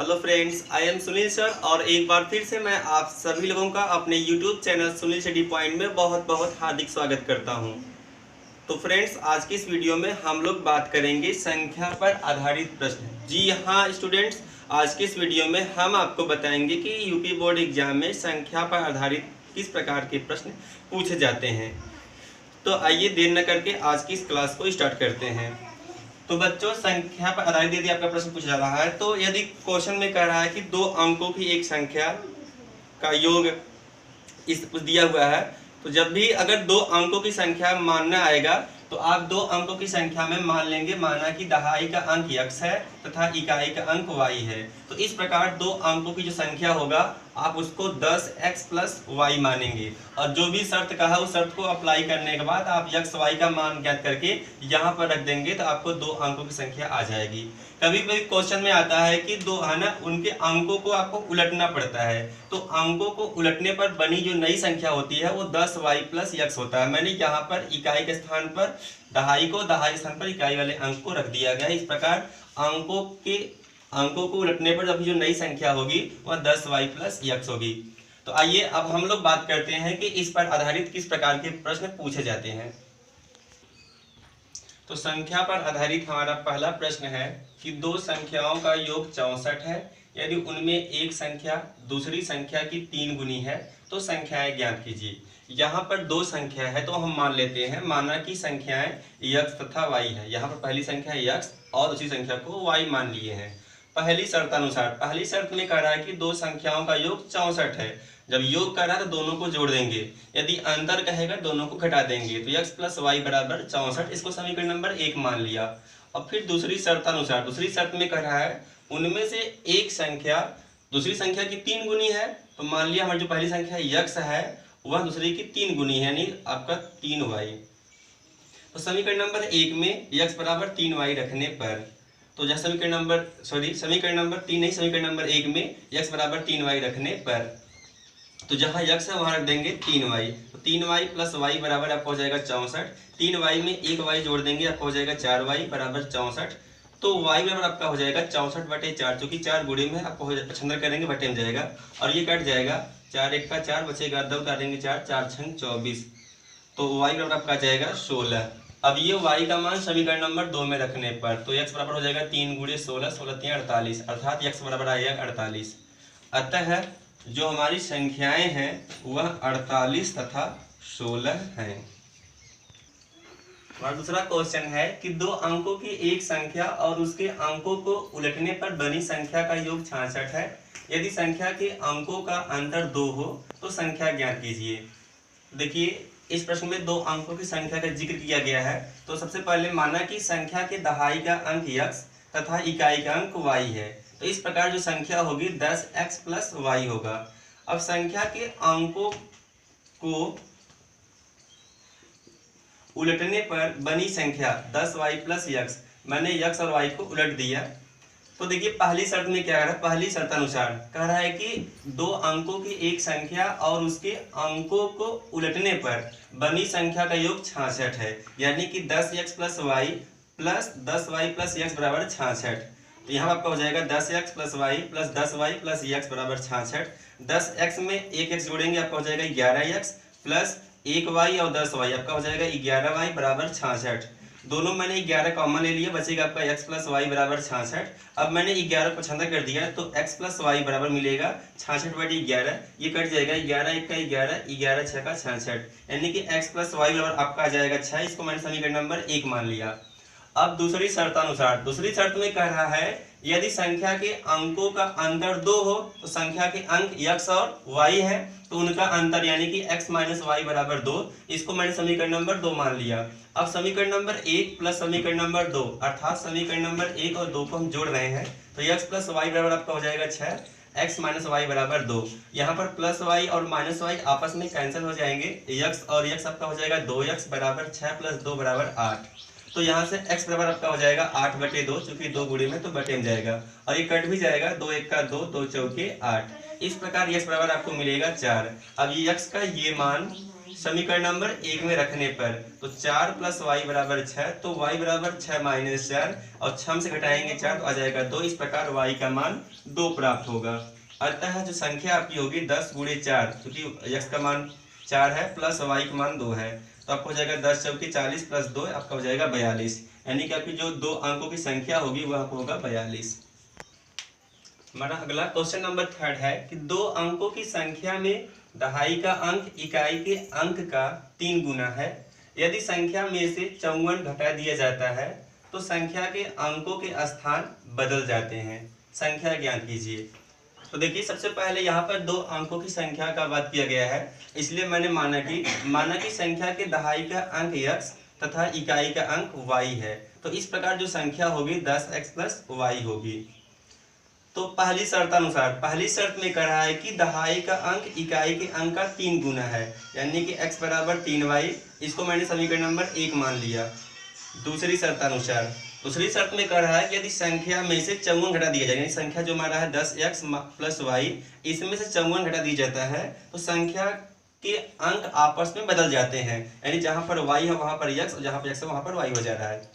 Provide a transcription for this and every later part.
Hello friends, I am Sunil sir और एक बार फिर से मैं आप सभी लोगों का अपने YouTube channel Sunil study point में बहुत बहुत हार्दिक स्वागत करता हूं। तो फ्रेंड्स, आज की इस वीडियो में हम लोग बात करेंगे संख्या पर आधारित प्रश्न। जी हाँ स्टूडेंट्स, आज की इस वीडियो में हम आपको बताएंगे कि यूपी बोर्ड एग्जाम में संख्या पर आधारित किस प्रकार के प्रश्न पूछे जाते हैं। तो आइए देर न करके आज की इस क्लास को स्टार्ट करते हैं। तो बच्चों, संख्या पर आधारित यदि आपका प्रश्न पूछा जा रहा है तो यदि क्वेश्चन में कह रहा है कि दो अंकों की एक संख्या का योग इस दिया हुआ है, तो जब भी अगर दो अंकों की संख्या मानना आएगा तो आप दो अंकों की संख्या में मान लेंगे, माना कि दहाई का अंक x है तथा इकाई का अंक y है। तो इस प्रकार दो अंकों की जो संख्या होगा आप उसको 10x प्लस वाई मानेंगे और जो भी शर्त कहा उस शर्त को अप्लाई करने के बाद आप x y का मान ज्ञात करके यहाँ पर रख देंगे तो आपको दो अंकों की संख्या आ जाएगी। कभी कभी क्वेश्चन में आता है कि दो है ना, उनके अंकों को आपको उलटना पड़ता है, तो अंकों को उलटने पर बनी जो नई संख्या होती है वो 10y प्लस x होता है। मैंने यहाँ पर इकाई के स्थान पर दहाई को, दहाई स्थान पर इकाई वाले अंक को रख दिया गया। इस प्रकार अंकों को उलटने पर जब जो नई संख्या होगी वह 10y प्लस x होगी। तो आइए अब हम लोग बात करते हैं कि इस पर आधारित किस प्रकार के प्रश्न पूछे जाते हैं। तो संख्या पर आधारित हमारा पहला प्रश्न है कि दो संख्याओं का योग 64 है, यदि उनमें एक संख्या दूसरी संख्या की 3 गुनी है तो संख्याएं ज्ञात कीजिए। यहाँ पर दो संख्या है तो हम मान लेते हैं, माना कि संख्याएं x तथा y है। यहाँ पर पहली संख्या x और दूसरी संख्या को y मान लिए हैं। पहली शर्त अनुसार, पहली शर्त में कह रहा है कि दो संख्याओं का योग 64 है। जब योग कर रहा है तो दोनों को जोड़ देंगे, यदि अंतर कहेगा दोनों को घटा देंगे, तो x प्लस वाई बराबर 64, इसको समीकरण नंबर 1 मान लिया। और फिर दूसरी शर्त अनुसार, दूसरी शर्त में कह रहा है उनमें से एक संख्या दूसरी संख्या की 3 गुनी है, तो मान लिया हमारी जो पहली संख्या x है वह दूसरी की 3 गुनी है, यानी आपका 3y। तो समीकरण नंबर 1 में x बराबर 3y रखने पर, तो जहाँ समीकरण नंबर 3 नहीं, समीकरण नंबर 1 में x बराबर 3y रखने पर, तो जहाँ x है वहाँ रख देंगे 3y। तो 3y प्लस y बराबर आपका हो जाएगा 64। 3y में एक y जोड़ देंगे, आपका हो जाएगा 4y बराबर 64। तो y बराबर आपका हो जाएगा 64/4, चूंकि 4 गुणे में आपको पचहत्तर करेंगे बटे में जाएगा और ये कट जाएगा, 4 1 का 4 बचेगा, 2 उतारेंगे 4, 4 6 24, तो y बराबर आपका आ जाएगा 16। अब ये y का मान समीकरण नंबर 2 में रखने पर, तो x बराबर हो जाएगा 3 गुणे 16, 16 3 48, अर्थात x बराबर आएगा 48। अतः जो हमारी संख्याएं हैं वह 48 तथा 16 हैं। और दूसरा क्वेश्चन है कि दो अंकों की एक संख्या और उसके अंकों को उलटने पर बनी संख्या का योग 66 है, यदि संख्या के अंकों का अंतर 2 हो तो संख्या ज्ञात कीजिए। देखिए, इस प्रश्न में दो अंकों की संख्या का जिक्र किया गया है। तो सबसे पहले माना कि संख्या के दहाई का अंक x तथा इकाई का अंक y है, तो इस प्रकार जो संख्या होगी 10x प्लस वाई होगा। अब संख्या के अंकों को उलटने पर बनी संख्या 10y प्लस x, मैंने x और y को उलट दिया। तो देखिए पहली शर्त में क्या कह रहा है, पहली शर्त अनुसार कह रहा है कि दो अंकों की एक संख्या और उसके अंकों को उलटने पर बनी संख्या का योग 66 है, यानी कि 10x plus y plus 10y plus x बराबर 66। तो यहाँ आपका हो जाएगा 10x plus y plus 10y plus x बराबर 66। 10x में एक x जोड़ेंगे, आपका हो जाएगा 11x प्लस 1y और 10y, आपका हो जाएगा 11y बराबर 66। दोनों मैंने 11 कॉमन ले लिया, बचेगा आपका x प्लस वाई बराबर 66। अब मैंने 11 को छंदा कर दिया तो x प्लस वाई बराबर मिलेगा 66/11, ये कट जाएगा, 11 1 का 11, 11 6 का 66, यानी कि x प्लस वाई बराबर आपका आ जाएगा 6। इसको मैंने समीकरण नंबर 1 मान लिया। अब दूसरी शर्त अनुसार, दूसरी शर्त में कह रहा है यदि संख्या के अंकों का अंतर 2 हो तो संख्या के अंक x और y है तो उनका अंतर यानी कि x माइनस वाई बराबर 2, इसको मैंने समीकरण नंबर 2 मान लिया। अब समीकरण नंबर 1 प्लस समीकरण नंबर 2, अर्थात समीकरण नंबर 1 और 2 को हम जोड़ रहे हैं, तो x प्लस वाई बराबर आपका हो जाएगा 6, x माइनस वाई बराबर 2। यहाँ पर प्लस वाई और माइनस वाई आपस में कैंसिल हो जाएंगे, x और x आपका हो जाएगा 2x बराबर 6 प्लस 2 बराबर 8। तो यहाँ से x बराबर आपका हो जाएगा 8/2, चूंकि 2 गुणे में तो बटे में जाएगा और ये कट भी जाएगा, 2 1 का 2, 2 चौके 8। इस प्रकार x बराबर आपको मिलेगा 4। अब ये x का ये मान समीकरण नंबर 1 में रखने पर, तो 4 प्लस वाई बराबर 6, तो वाई बराबर 6 माइनस 4 और 6 से घटाएंगे 4 तो आ जाएगा 2। इस प्रकार वाई का मान 2 प्राप्त होगा। अतः जो संख्या आपकी होगी 10 गुणे 4, क्योंकि x का मान 4 है प्लस वाई का मान 2 है, तो आपको हो जाएगा 10 चौकी 40 प्लस 2 आपका हो जाएगा 42। यानी कि आपकी जो दो अंकों की संख्या होगी वह आपको होगा 42। हमारा अगला क्वेश्चन नंबर 3 है कि दो अंकों की संख्या में दहाई का अंक इकाई के अंक का 3 गुना है। यदि संख्या में से 54 घटा दिया जाता है तो संख्या के अंकों के स्थान बदल जाते हैं। संख्या ज्ञात कीजिए। तो देखिए, सबसे पहले यहाँ पर दो अंकों की संख्या का बात किया गया है, इसलिए मैंने माना कि संख्या के दहाई का अंक x तथा इकाई का अंक y है। तो इस प्रकार जो संख्या होगी 10x प्लस y होगी। तो पहली शर्त में कह रहा है कि दहाई का अंक इकाई के अंक का 3 गुना है, यानी कि x बराबर 3y। इसको मैंने समीकरण नंबर 1 मान लिया। दूसरी शर्त में कह रहा है कि यदि संख्या में से 54 घटा दिया जाए, यानी संख्या जो हमारा है 10x प्लस y, इसमें से 54 घटा दिया जाता है तो संख्या के अंक आपस में बदल जाते हैं, यानी जहां पर y है वहां पर x और जहां पर x है वहां पर y हो जा रहा है।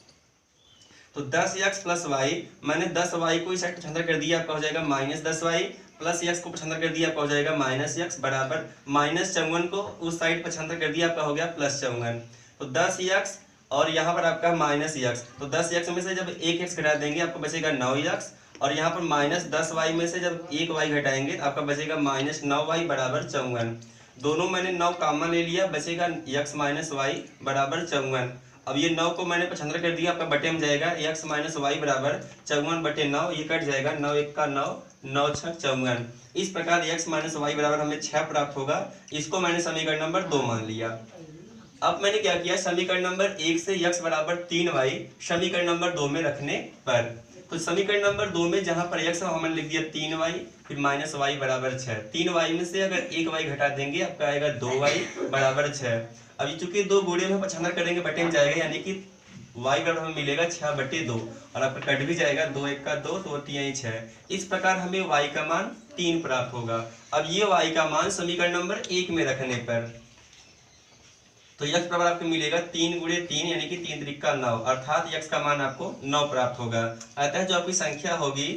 तो 10x प्लस y, मैंने 10y को इस साइड पचहत्तर कर दिया, आपका हो जाएगा माइनस 10y, प्लस x को पचहत्तर कर दिया, आपका हो जाएगा माइनस x, बराबर माइनस 54 को उस साइड पचहत्तर कर दिया, आपका हो गया प्लस 54। तो 10x और यहाँ पर आपका माइनस x, तो 10x में से जब 1x घटा देंगे आपको बचेगा 9x, और यहाँ पर माइनस 10y में से जब 1y घटाएंगे तो आपका बचेगा माइनस 9y बराबर 54। दोनों मैंने 9 कॉमन ले लिया, बचेगा x माइनस y बराबर 54। अब ये 9 को मैंने 75 कर दिया, आपका बटे में जाएगा x माइनस वाई बराबर 54 बटे 9, ये कट जाएगा 9 1 का 9, 9 6 54। इस प्रकार x माइनस वाई बराबर हमें 6 प्राप्त होगा। इसको मैंने समीकरण नंबर 2 मान लिया। अब मैंने क्या किया, समीकरण नंबर 1 से x बराबर 3y समीकरण नंबर 2 में रखने पर, तो समीकरण नंबर 2 में जहां पर x हमने लिख दिया 3y, फिर माइनस वाई बराबर 6। 3y में से अगर 1y घटा देंगे आपका आएगा 2y बराबर 6। अभी चूंकि दो गुणे में 75 करेंगे बटे में जाएगा, यानी कि y बराबर हमें मिलेगा 6 बटे 2, और आपका कट भी जाएगा 2 1 का 2, तो 3 6। इस प्रकार हमें y का मान 3 प्राप्त होगा। अब ये y का मान समीकरण नंबर 1 में रखने पर, तो x बराबर आपको मिलेगा 3 गुणे 3, यानी कि 3 3 का 9, अर्थात x का मान आपको 9 प्राप्त होगा। अतः जो आपकी संख्या होगी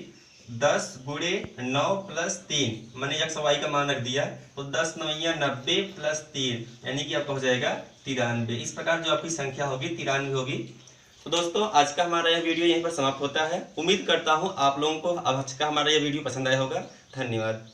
10 गुणे 9 प्लस 3, मैंने x y का मान रख दिया, तो 10 9 90 प्लस 3, यानी कि आपका हो जाएगा 93। इस प्रकार जो आपकी संख्या होगी 93 होगी। तो दोस्तों, आज का हमारा यह वीडियो यहीं पर समाप्त होता है। उम्मीद करता हूँ आप लोगों को आज का हमारा यह वीडियो पसंद आया होगा। धन्यवाद।